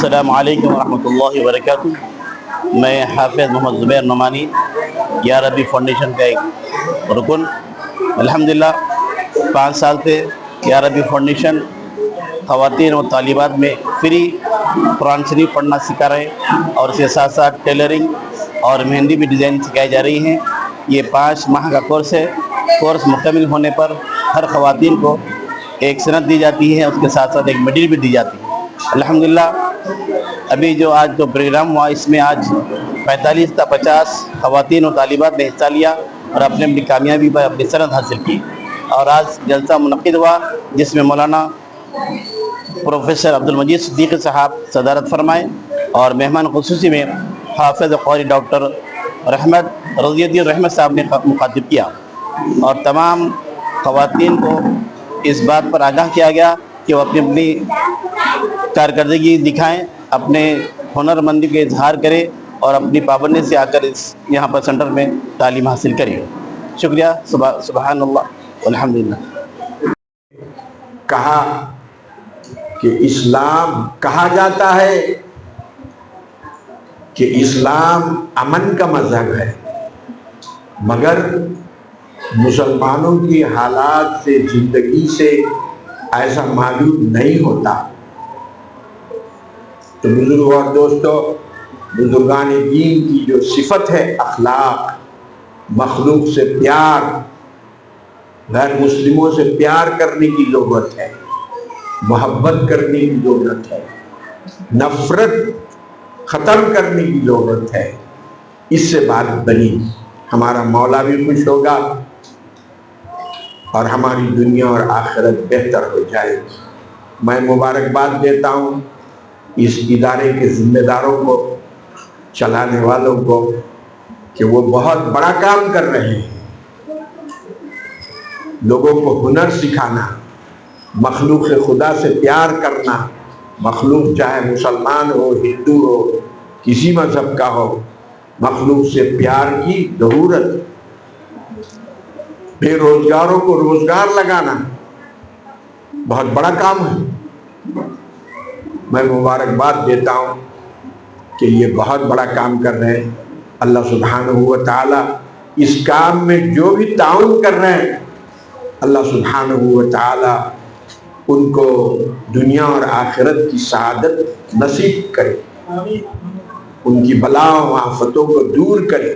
السلام علیکم ورحمۃ اللہ وبرکاتہ۔ میں حافظ محمد زبیر نعمانی، یا ربی فاؤنڈیشن کا ایک رکن۔ الحمدللہ 5 سال سے یا ربی فاؤنڈیشن خواتین و طالبات میں فری قرآن شریف پڑھنا سکھا رہے ہیں، اور اس کے ساتھ ساتھ ٹیلرنگ اور مہندی بھی ڈیزائن سکھائی جا رہی ہیں۔ یہ 5 ماہ کا کورس ہے۔ کورس مکمل ہونے پر ہر خواتین کو ایک سند دی جاتی ہے، اس کے ساتھ ساتھ ایک میڈل بھی دی جاتی ہے۔ الحمدللہ ابھی جو آج جو پروگرام ہوا، اس میں آج 45 تا 50 خواتین و طالبات نے حصہ لیا اور اپنے اپنی کامیابی پر اپنی سند حاصل کی۔ اور آج جلسہ منعقد ہوا جس میں مولانا پروفیسر عبدالمجید صدیقی صاحب صدارت فرمائے، اور مہمان خصوصی میں حافظ قاری ڈاکٹر رحمت رضی الدین رحمت صاحب نے مخاطب کیا، اور تمام خواتین کو اس بات پر آگاہ کیا گیا کہ وہ اپنی اپنی کارکردگی دکھائیں، اپنے ہنر مندی کے اظہار کریں، اور اپنی پابندی سے آ کر یہاں پر سینٹر میں تعلیم حاصل کریں۔ شکریہ۔ سبحان اللہ والحمدللہ۔ کہا کہ اسلام کہا جاتا ہے کہ اسلام امن کا مذہب ہے، مگر مسلمانوں کی حالات سے، زندگی سے ایسا معلوم نہیں ہوتا۔ تو بزرگوں اور دوستوں، بزرگان دین کی جو صفت ہے اخلاق، مخلوق سے پیار، غیر مسلموں سے پیار کرنے کی ضرورت ہے، محبت کرنے کی ضرورت ہے، نفرت ختم کرنے کی ضرورت ہے۔ اس سے بات بنی، ہمارا مولا بھی خوش ہوگا اور ہماری دنیا اور آخرت بہتر ہو جائے گی۔ میں مبارکباد دیتا ہوں اس ادارے کے ذمہ داروں کو، چلانے والوں کو، کہ وہ بہت بڑا کام کر رہے ہیں۔ لوگوں کو ہنر سکھانا، مخلوق خدا سے پیار کرنا، مخلوق چاہے مسلمان ہو، ہندو ہو، کسی مذہب کا ہو، مخلوق سے پیار کی ضرورت۔ بے روزگاروں کو روزگار لگانا بہت بڑا کام ہے۔ میں مبارکباد دیتا ہوں کہ یہ بہت بڑا کام کر رہے ہیں۔ اللہ سبحانہ و تعالی اس کام میں جو بھی تعاون کر رہے ہیں، اللہ سبحانہ و تعالی ان کو دنیا اور آخرت کی سعادت نصیب کرے، ان کی بلاؤں و آفتوں کو دور کرے،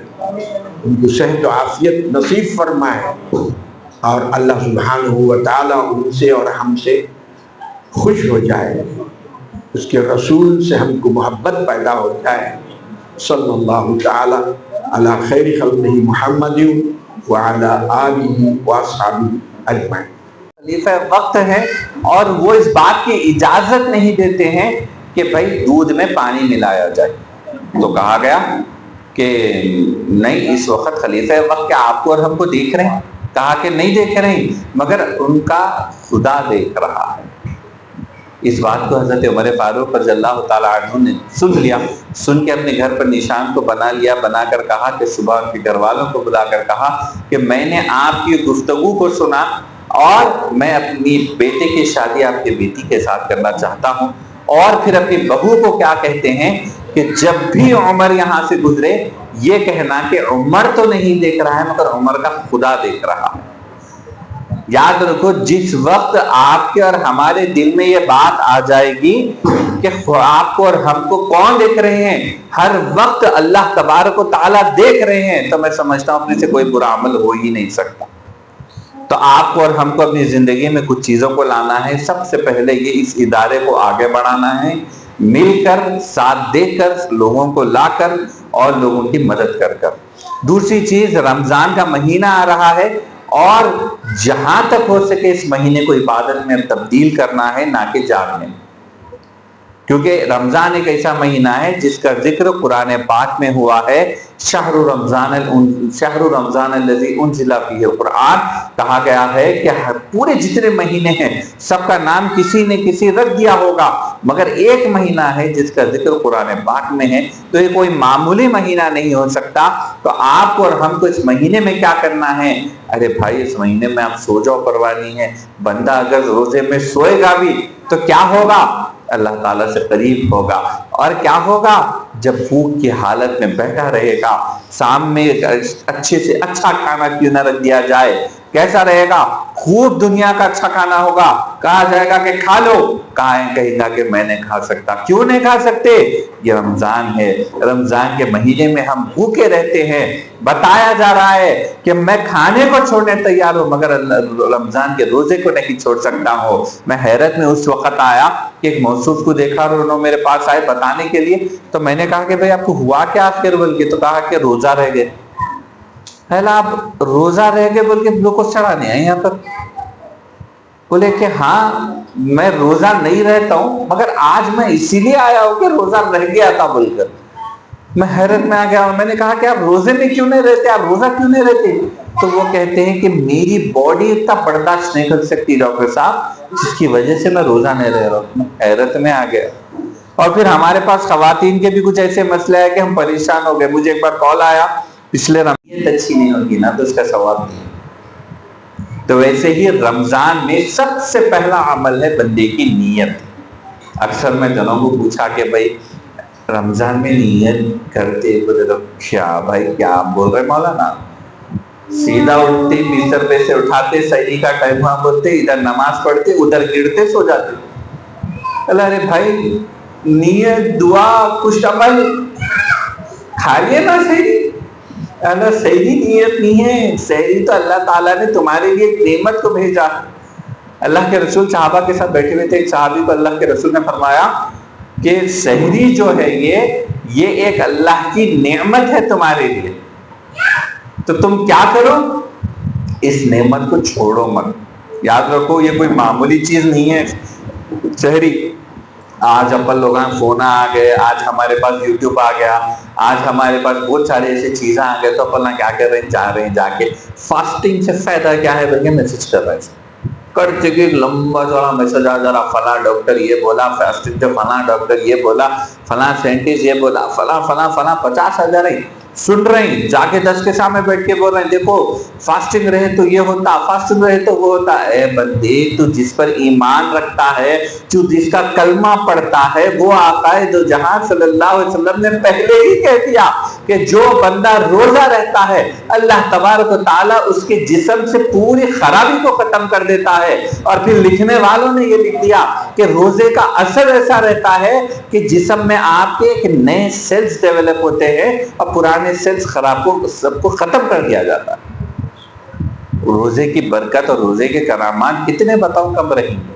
ان کو صحت و عافیت نصیب فرمائے، اور اللہ سبحانہ و تعالی ان سے اور ہم سے خوش ہو جائے، اس کے رسول سے ہم کو محبت پیدا ہو جائے۔ صلی اللہ تعالی علی خیر خلقہ محمد وعلی آلہ واصحابہ اجمعین۔ خلیفہ وقت ہے، اور وہ اس بات کی اجازت نہیں دیتے ہیں کہ بھائی دودھ میں پانی ملایا جائے۔ تو کہا گیا کہ نہیں، اس وقت خلیفہ وقت کیا آپ کو اور ہم کو دیکھ رہے ہیں؟ کہا کہ نہیں دیکھ رہے ہیں، مگر ان کا خدا دیکھ رہا ہے۔ اس بات کو حضرت عمر فاروق رضی اللہ تعالیٰ عنہ نے سن لیا، سن کے اپنے گھر پر نشان کو بنا لیا، بنا کر کہا کہ صبح ان کے گھر والوں کو بلا کر کہا کہ میں نے آپ کی گفتگو کو سنا، اور میں اپنی بیٹے کی شادی آپ کے بیٹی کے ساتھ کرنا چاہتا ہوں۔ اور پھر اپنی بہو کو کیا کہتے ہیں کہ جب بھی عمر یہاں سے گزرے یہ کہنا کہ عمر تو نہیں دیکھ رہا ہے، مگر عمر کا خدا دیکھ رہا ہے۔ یاد رکھو، جس وقت آپ کے اور ہمارے دل میں یہ بات آ جائے گی کہ آپ کو اور ہم کو کون دیکھ رہے ہیں، ہر وقت اللہ تبارک و تعالیٰ دیکھ رہے ہیں، تو میں سمجھتا ہوں اپنے سے کوئی برا عمل ہو ہی نہیں سکتا۔ تو آپ کو اور ہم کو اپنی زندگی میں کچھ چیزوں کو لانا ہے۔ سب سے پہلے یہ اس ادارے کو آگے بڑھانا ہے، مل کر، ساتھ دے کر، لوگوں کو لا کر اور لوگوں کی مدد کر کر۔ دوسری چیز، رمضان کا مہینہ آ رہا ہے، اور جہاں تک ہو سکے اس مہینے کو عبادت میں تبدیل کرنا ہے، نہ کہ جاگنے میں، کیونکہ رمضان ایک ایسا مہینہ ہے جس کا ذکر قرآن پاک میں ہوا ہے۔ شہر رمضان الذی انزل فیہ القرآن، کہا گیا ہے کہ پورے جتنے مہینے ہیں سب کا نام کسی نے کسی رکھ دیا ہوگا، مگر ایک مہینہ ہے جس کا ذکر قرآن پاک میں ہے، تو یہ کوئی معمولی مہینہ نہیں ہو سکتا۔ تو آپ کو اور ہم کو اس مہینے میں کیا کرنا ہے؟ ارے بھائی، اس مہینے میں آپ سو جاؤ، پرواہ نہیں ہے۔ بندہ اگر روزے میں سوئے گا بھی تو کیا ہوگا؟ اللہ تعالیٰ سے قریب ہوگا. اور کیا ہوگا؟ جب بھوک کی حالت میں بیٹھا رہے گا، سامنے اچھے سے اچھا کھانا کیوں نہ رکھ دیا جائے، کیسا رہے گا؟ خوب دنیا کا اچھا کھانا ہوگا، کہا جائے گا کہ کھا لو، کہیں گا کہ میں نہیں کھا سکتا. کیوں نہیں کھا سکتے؟ یہ رمضان ہے، رمضان کے مہینے میں ہم بھوکے رہتے ہیں. بتایا جا رہا ہے کہ میں کھانے کو چھوڑنے تیار ہوں مگر رمضان کے روزے کو نہیں چھوڑ سکتا ہوں. میں حیرت میں اس وقت آیا کہ ایک موصوف کو دیکھا اور انہوں میرے پاس آئے بتانے کے لیے. تو میں نے کہا کہ بھئی آپ کو ہوا کیا آخر بول کے؟ تو کہا کہ روزہ رہ گئے. آپ روزہ رہ گئے بول کے گلوکوز چڑھانے آئے یہاں پر؟ بولے کہ ہاں میں روزہ نہیں رہتا ہوں مگر آج میں اسی لیے آیا ہوں کہ روزہ رہ گیا تھا بول کر. میں حیرت میں آ گیا اور میں نے کہا کہ آپ روزے میں کیوں نہیں رہتے، آپ روزہ کیوں نہیں رہتے؟ تو وہ کہتے ہیں کہ میری باڈی اتنا برداشت نہیں کر سکتی ڈاکٹر صاحب، جس کی وجہ سے میں روزہ نہیں رہ رہا ہوں. میں حیرت میں آ گیا. اور پھر ہمارے پاس خواتین کے بھی کچھ ایسے مسئلے ہے کہ ہم پریشان ہو گئے. مجھے ایک بار کال آیا، پچھلے نیت اچھی نہیں ہوگی نا تو اس کا ثواب نہیں. تو ویسے ہی رمضان میں سب سے پہلا عمل ہے بندے کی نیت. اکثر میں جنوں کو پوچھا کہ بھائی رمضان میں نیت کرتے، بولے تو کیا بھائی کیا بول رہے مولانا؟ سیدھا اٹھتے، بستر پہ سے اٹھاتے، سحری کا ٹائم ہوا بولتے، ادھر نماز پڑھتے، ادھر گرتے، سو جاتے. اللہ ارے بھائی نیت، دعا، کچھ عمل کھا لیے نا سحری. اللہ سحری نیت نہیں ہے، سحری تو اللہ تعالیٰ نے تمہارے لیے ایک نعمت کو بھیجا. اللہ کے رسول صحابہ کے ساتھ بیٹھے ہوئے تھے، ایک صحابی کو اللہ کے رسول نے فرمایا کہ سحری جو ہے یہ ایک اللہ کی نعمت ہے تمہارے لیے، تو تم کیا کرو؟ اس نعمت کو چھوڑو مت. یاد رکھو یہ کوئی معمولی چیز نہیں ہے سحری. آج اپن لوگاں فون آ گئے، آج ہمارے پاس یوٹیوب آ گیا، آج ہمارے پاس بہت سارے ایسے چیزیں آ گئے، تو اپن کیا کر رہے ہیں، جا رہے ہیں جا کے فاسٹنگ سے فائدہ کیا ہے بلکہ میسج کر رہے ہیں کرتے کہ لمبا چوڑا میسج آ جا رہا، فلاں ڈاکٹر یہ بولا، فاسٹنگ سے فلاں ڈاکٹر یہ بولا، فلاں سائنٹسٹ یہ بولا، فلاں فلاں فلاں 50,000 سن رہے ہیں، جا کے 10 کے سامنے بیٹھ کے بول رہے ہیں دیکھو فاسٹنگ رہے تو یہ ہوتا، فاسٹنگ رہے تو وہ ہوتا. اے بندے تو جس پر ایمان رکھتا ہے، جو جس کا کلمہ پڑھتا ہے، وہ آقا دو جہاں صلی اللہ علیہ وسلم نے پہلے ہی کہہ دیا کہ جو بندہ روزہ رہتا ہے اللہ تبارک و تعالیٰ اس کے جسم سے پوری خرابی کو ختم کر دیتا ہے. اور پھر لکھنے والوں نے یہ لکھ دیا کہ روزے کا اثر ایسا رہتا ہے کہ جسم میں آپ کے ایک نئے سیلز ڈیولپ ہوتے ہیں اور پرانے سیلز خراب کو سب کو ختم کر دیا جاتا ہے. روزے کی برکت اور روزے کے کرامات کتنے بتاؤ کم رہیں گے.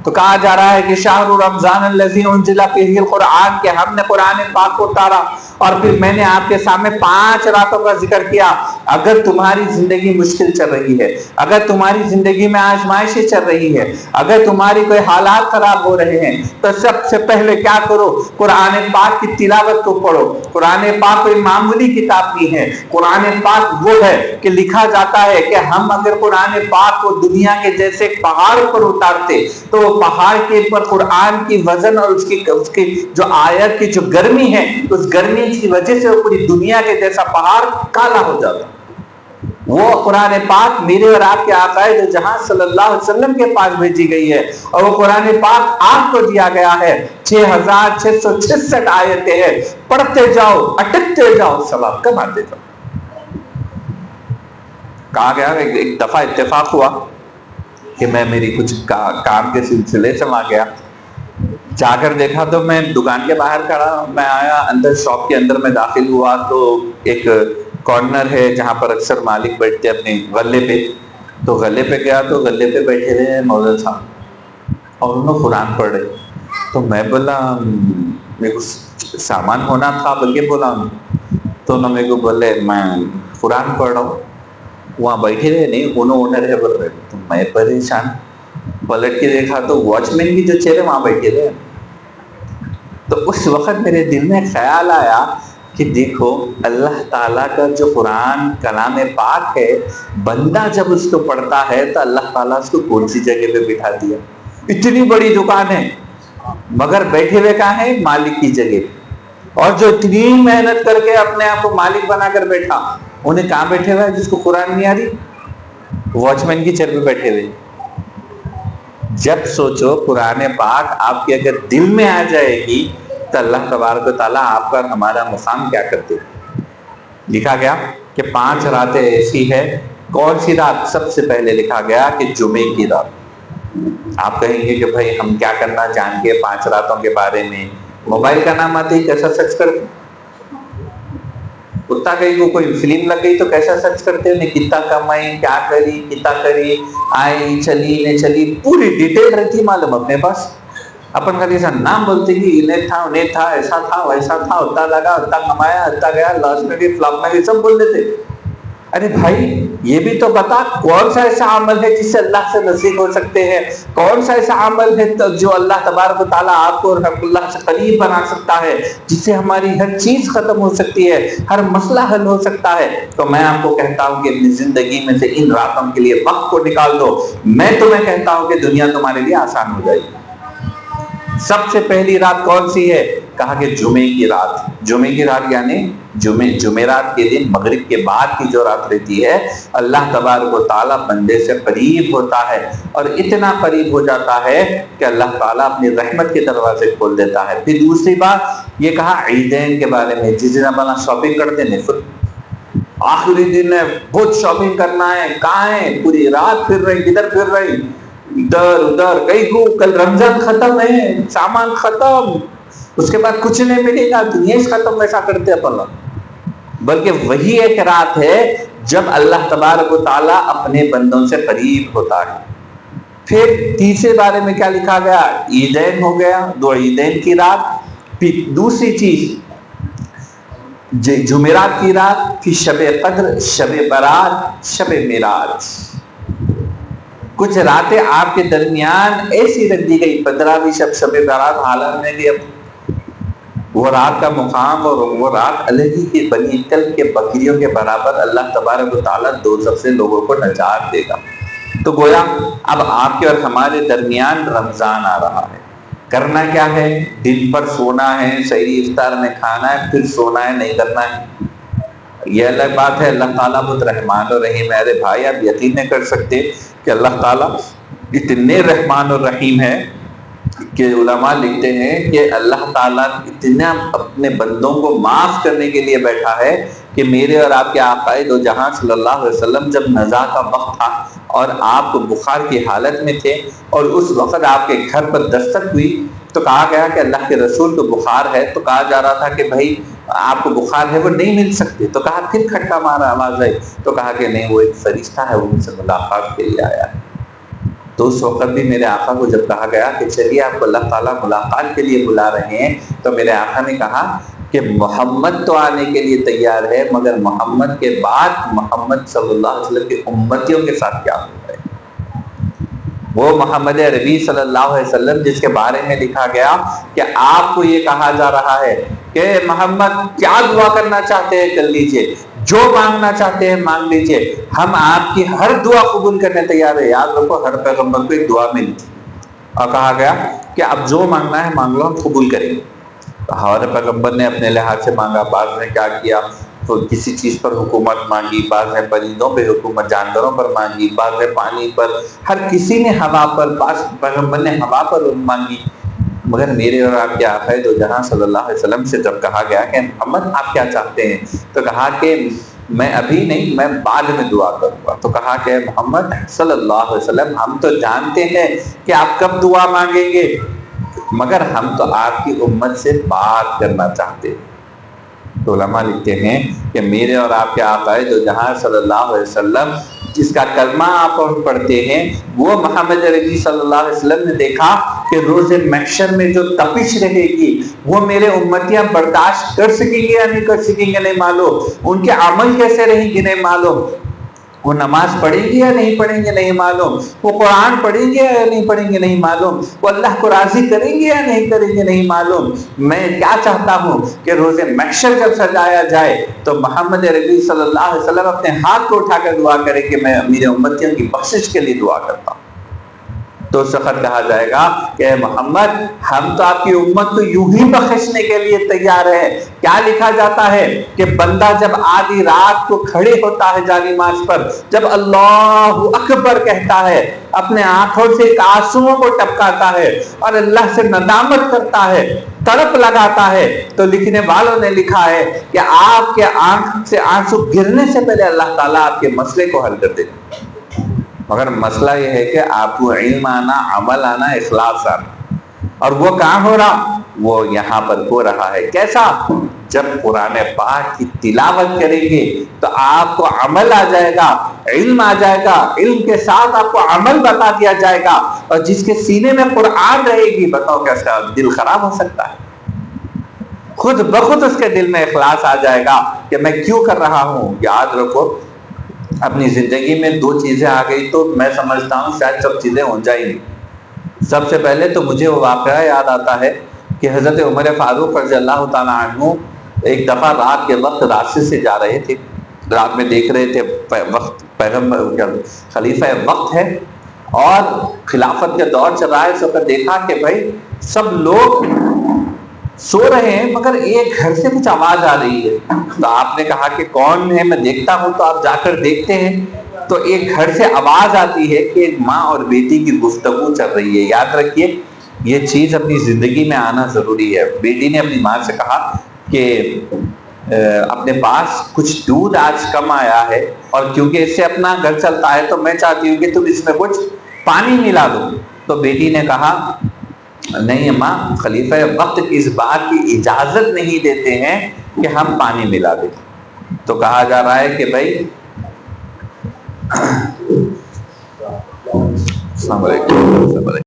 تو کہا جا رہا ہے کہ شہر رمضان الذی انزل فیہ القرآن، کہ ہم نے قرآن پاک کو اتارا اور پھر میں نے آپ کے سامنے 5 راتوں کا ذکر کیا. اگر تمہاری زندگی مشکل چل رہی ہے، اگر تمہاری زندگی میں آزمائشیں چل رہی ہے، اگر تمہاری کوئی حالات خراب ہو رہے ہیں، تو سب سے پہلے کیا کرو؟ قرآن پاک کی تلاوت کو پڑھو. قرآن پاک کوئی معمولی کتاب نہیں ہے. قرآن پاک وہ ہے کہ لکھا جاتا ہے کہ ہم اگر قرآن پاک کو دنیا کے جیسے پہاڑ پر اتارتے تو پہاڑ کے اوپر قرآن کی وزن اور اس کی جو آیت کی جو گرمی ہے، اس گرمی کی وجہ سے وہ پوری دنیا کے جیسا پہاڑ کالا ہو جاتا. وہ قرآن پاک میرے اور آپ کے آقا دو جہاں صلی اللہ علیہ وسلم کے پاس بھیجی گئی ہے، اور وہ قرآن پاک آپ کو دیا گیا ہے. 6666 آیتیں ہیں، پڑھتے جاؤ، اٹکتے جاؤ، ثواب کماتے جاؤ. کہا گیا ایک دفعہ اتفاق ہوا کہ میں میری کچھ کام کے سلسلے سے وہاں گیا. جا کر دیکھا تو میں دکان کے باہر کھڑا، میں آیا اندر، شاپ کے اندر میں داخل ہوا تو ایک کارنر ہے جہاں پر اکثر مالک بیٹھتے اپنے غلے پہ. تو غلے پہ گیا تو غلے پہ بیٹھے رہے مولوی صاحب اور انہوں قرآن پڑھ رہے. تو میں بولا میرے کو سامان ہونا تھا بلکہ بولا، تو انہوں میرے کو بولے میں قرآن پڑھ رہا ہوں. وہاں بیٹھے رہے نہیں، اونر ہے بول رہے. تو میں پریشان پلٹ کے دیکھا تو واچ مین بھی جو چہرے وہاں بیٹھے رہے. تو اس وقت میرے دل میں خیال آیا کہ دیکھو اللہ تعالیٰ کا جو قرآن کلام پاک ہے، بندہ جب اس کو پڑھتا ہے تو اللہ تعالیٰ اس کو کون سی جگہ پہ بٹھا دیا. اتنی بڑی دکان ہے مگر بیٹھے ہوئے کہاں ہے؟ مالک کی جگہ. اور جو اتنی محنت کر کے اپنے آپ کو مالک بنا کر بیٹھا، انہیں کہاں بیٹھے ہوئے جس کو قرآن نہیں آ رہی؟ واچ مین کی چیئر پہ بیٹھے ہوئے. جب سوچو قرآن پاک آپ کے اگر دل میں آ جائے گی تو اللہ تبارک و تعالیٰ آپ کا اور ہمارا مقام کیا کرتے. لکھا گیا کہ 5 راتیں ایسی ہے. کون سی رات؟ سب سے پہلے لکھا گیا کہ جمعے کی رات. آپ کہیں گے کہ بھائی ہم کیا کرنا جان کے 5 راتوں کے بارے میں؟ موبائل کا نام آتے ہی کیسا سرچ کرتے؟ کتا کہیں کو کوئی فلم لگ گئی تو کیسا سرچ کرتے ہیں؟ کتنا کمائی، کیا کری، کتنا کری، آئی چلی نہیں چلی، پوری ڈیٹیل رہتی معلوم اپنے پاس. اپن کا جیسا نام بولتے کہ انہیں تھا انہیں تھا، ایسا تھا ویسا تھا، اتنا لگا اتنا کمایا اتنا گیا، لاسٹ میں بھی فلاپ میں بھی سب بول دیتے. ارے بھائی یہ بھی تو بتا کون سا ایسا عمل ہے جس سے اللہ سے نزدیک ہو سکتے ہیں؟ کون سا ایسا عمل ہے جو اللہ تبارک و تعالیٰ آپ کو اور اللہ سے قریب بنا سکتا ہے، جس سے ہماری ہر چیز ختم ہو سکتی ہے، ہر مسئلہ حل ہو سکتا ہے؟ تو میں آپ کو کہتا ہوں کہ اپنی زندگی میں سے ان راتوں کے لیے وقت کو نکال دو. میں تمہیں کہتا ہوں کہ دنیا تمہارے لیے آسان ہو جائے گی. سب سے پہلی رات کون سی ہے؟ کہا کہ جمعے کی رات. جمعے کی رات یعنی جمعرات کے دن مغرب کے بعد کی جو رات رہتی ہے، اللہ تبارک و تعالیٰ بندے سے قریب ہوتا ہے، اور اتنا قریب ہو جاتا ہے کہ اللہ تعالیٰ اپنی رحمت کے دروازے کھول دیتا ہے. پھر دوسری بات یہ کہا عیدین کے بارے میں، جس دن اپنا شاپنگ کرتے ہیں، آخری دن ہے بہت شاپنگ کرنا ہے، کہاں ہے؟ پوری رات پھر رہی، کدھر پھر رہی، ادھر ادھر کہیں کو. کل رمضان ختم ہے، سامان ختم، اس کے بعد کچھ نہیں ملے گا، دنیا ختم. ایسا کرتے اپن. بلکہ وہی ایک رات ہے جب اللہ تبارک و تعالیٰ اپنے بندوں سے قریب ہوتا ہے. پھر تیسرے بارے میں کیا لکھا گیا؟ عیدین ہو گیا، 2 عیدین کی رات. پھر دوسری چیز جمعرات کی رات، پھر شب قدر، شب برات، شب معراج. کچھ راتیں آپ کے درمیان ایسی رکھ دی گئی. 15ویں شب برات حالت میں بھی اب وہ رات کا مقام اور وہ رات علیہ کی بنی کل کے بکریوں کے برابر اللہ تبارک و تعالیٰ دوزخ سے لوگوں کو نجات دے گا. تو گویا اب آپ کے اور ہمارے درمیان رمضان آ رہا ہے. کرنا کیا ہے؟ دن پر سونا ہے، سحری افطار میں کھانا ہے، پھر سونا ہے، نہیں کرنا ہے. یہ الگ بات ہے. اللہ تعالیٰ بہت رحمان اور رحیم ہے. ارے بھائی آپ یقین نہیں کر سکتے کہ اللہ تعالیٰ اتنے رحمان اور رحیم ہے کہ علماء لکھتے ہیں کہ اللہ تعالیٰ اتنا اپنے بندوں کو معاف کرنے کے لیے بیٹھا ہے کہ میرے اور آپ کے آقا دو جہاں صلی اللہ علیہ وسلم جب نزا کا وقت تھا اور آپ بخار کی حالت میں تھے اور اس وقت آپ کے گھر پر دستک ہوئی تو کہا گیا کہ اللہ کے رسول کو بخار ہے. تو کہا جا رہا تھا کہ بھائی آپ کو بخار ہے، وہ نہیں مل سکتے. تو کہا پھر کھٹکا مارا آواز آئی تو کہا کہ نہیں، وہ ایک فرشتہ ہے، وہ مجھ سے ملاقات کے لیے آیا ہے. تو اس وقت بھی میرے آقا کو جب کہا گیا کہ چلیے آپ کو اللہ تعالیٰ ملاقات کے لیے بلا رہے ہیں، تو میرے آقا نے کہا کہ محمد تو آنے کے لیے تیار ہے، مگر محمد کے بعد محمد صلی اللہ علیہ وسلم کے امتیوں کے ساتھ کیا ہوتا ہے؟ وہ محمد عربی صلی اللہ علیہ وسلم جس کے بارے میں لکھا گیا کہ آپ کو یہ کہا جا رہا ہے کہ محمد کیا دعا کرنا چاہتے ہیں کر لیجئے، جو مانگنا چاہتے ہیں مانگ لیجئے، ہم آپ کی ہر دعا قبول کرنے تیار ہے. یاد رکھو ہر پیغمبر کو ایک دعا ملی تھی اور کہا گیا کہ اب جو مانگنا ہے مانگ لو، ہم قبول کریں گے. ہر پیغمبر نے اپنے لحاظ سے مانگا. بعض نے کیا کیا تو کسی چیز پر حکومت مانگی، بعض نے پرندوں پہ حکومت، جانوروں پر مانگی، بعض نے پانی پر، ہر کسی نے ہوا پر، بعض پیغمبر نے ہوا پر مانگی. مگر میرے اور آپ کے آقا دو جہاں صلی اللہ علیہ وسلم سے جب کہا گیا کہ محمد آپ کیا چاہتے ہیں، تو کہا کہ میں ابھی نہیں، میں بعد میں دعا کروں گا. تو کہا کہ محمد صلی اللہ علیہ وسلم ہم تو جانتے ہیں کہ آپ کب دعا مانگیں گے، مگر ہم تو آپ کی امت سے بات کرنا چاہتے ہیں. تو علماء لکھتے ہیں کہ میرے اور آپ کے آقا دو جہاں صلی اللہ علیہ وسلم جس کا کلمہ آپ پڑھتے ہیں، وہ محمد عربی صلی اللہ علیہ وسلم نے دیکھا کہ روز محشر میں جو تپش رہے گی وہ میرے امتیاں برداشت کر سکیں گے یا نہیں کر سکیں گے نہیں معلوم، ان کے عمل کیسے رہیں گے نہیں معلوم، وہ نماز پڑھیں گے یا نہیں پڑھیں گے نہیں معلوم، وہ قرآن پڑھیں گے یا نہیں پڑھیں گے نہیں معلوم، وہ اللہ کو راضی کریں گے یا نہیں کریں گے نہیں معلوم. میں کیا چاہتا ہوں کہ روز محشر جب سجایا جائے تو محمد عربی صلی اللہ علیہ وسلم اپنے ہاتھ کو اٹھا کر دعا کرے کہ میں میرے امتیوں کی بخشش کے لیے دعا کرتا ہوں. تو اس وقت کہا جائے گا کہ محمد ہم تو آپ کی امت کو یوں ہی بخشنے کے لیے تیار ہے. کیا لکھا جاتا ہے کہ بندہ جب آدھی رات کو کھڑے ہوتا ہے جانماز پر، جب اللہ اکبر کہتا ہے اپنے آنکھوں سے ایک آنسوؤں کو ٹپکاتا ہے اور اللہ سے ندامت کرتا ہے، تڑپ لگاتا ہے، تو لکھنے والوں نے لکھا ہے کہ آپ کے آنکھ سے آنسو گرنے سے پہلے اللہ تعالیٰ آپ کے مسئلے کو حل کر دیتے۔ مگر مسئلہ یہ ہے کہ آپ کو علم آنا، عمل آنا، اخلاص آنا، اور وہ کہاں ہو رہا؟ وہ یہاں پر ہو رہا ہے۔ کیسا؟ جب قرآن پاک کی تلاوت کریں گے تو آپ کو عمل آ جائے گا، علم آ جائے گا، علم کے ساتھ آپ کو عمل بتا دیا جائے گا، اور جس کے سینے میں قرآن رہے گی، بتاؤ کیسا دل خراب ہو سکتا ہے؟ خود بخود اس کے دل میں اخلاص آ جائے گا کہ میں کیوں کر رہا ہوں۔ یاد رکھو، اپنی زندگی میں 2 چیزیں آ گئی تو میں سمجھتا ہوں شاید سب چیزیں ہو جائیں گی۔ سب سے پہلے تو مجھے وہ واقعہ یاد آتا ہے کہ حضرت عمر فاروق رضی اللہ تعالیٰ عنہ ایک دفعہ رات کے وقت راستے سے جا رہے تھے، رات میں دیکھ رہے تھے وقت پیغمبر خلیفہ وقت ہے اور خلافت کے دور چل رہا ہے، اس وقت دیکھا کہ بھائی سب لوگ سو رہے ہیں مگر ایک گھر سے کچھ آواز آ رہی ہے، تو آپ نے کہا کہ کون ہے، میں دیکھتا ہوں، تو آپ جا کر دیکھتے ہیں تو ایک گھر سے آواز آتی ہے کہ ایک ماں اور بیٹی کی گفتگو چل رہی ہے۔ یاد رکھیے یہ چیز اپنی زندگی میں آنا ضروری ہے۔ بیٹی نے اپنی ماں سے کہا کہ اپنے پاس کچھ دودھ آج کم آیا ہے اور کیونکہ اس سے اپنا گھر چلتا ہے تو میں چاہتی ہوں کہ تم اس میں کچھ پانی ملا دو۔ تو بیٹی نے کہا نہیں اماں، خلیفہ وقت اس بات کی اجازت نہیں دیتے ہیں کہ ہم پانی ملا دیں۔ تو کہا جا رہا ہے کہ بھائی السلام علیکم۔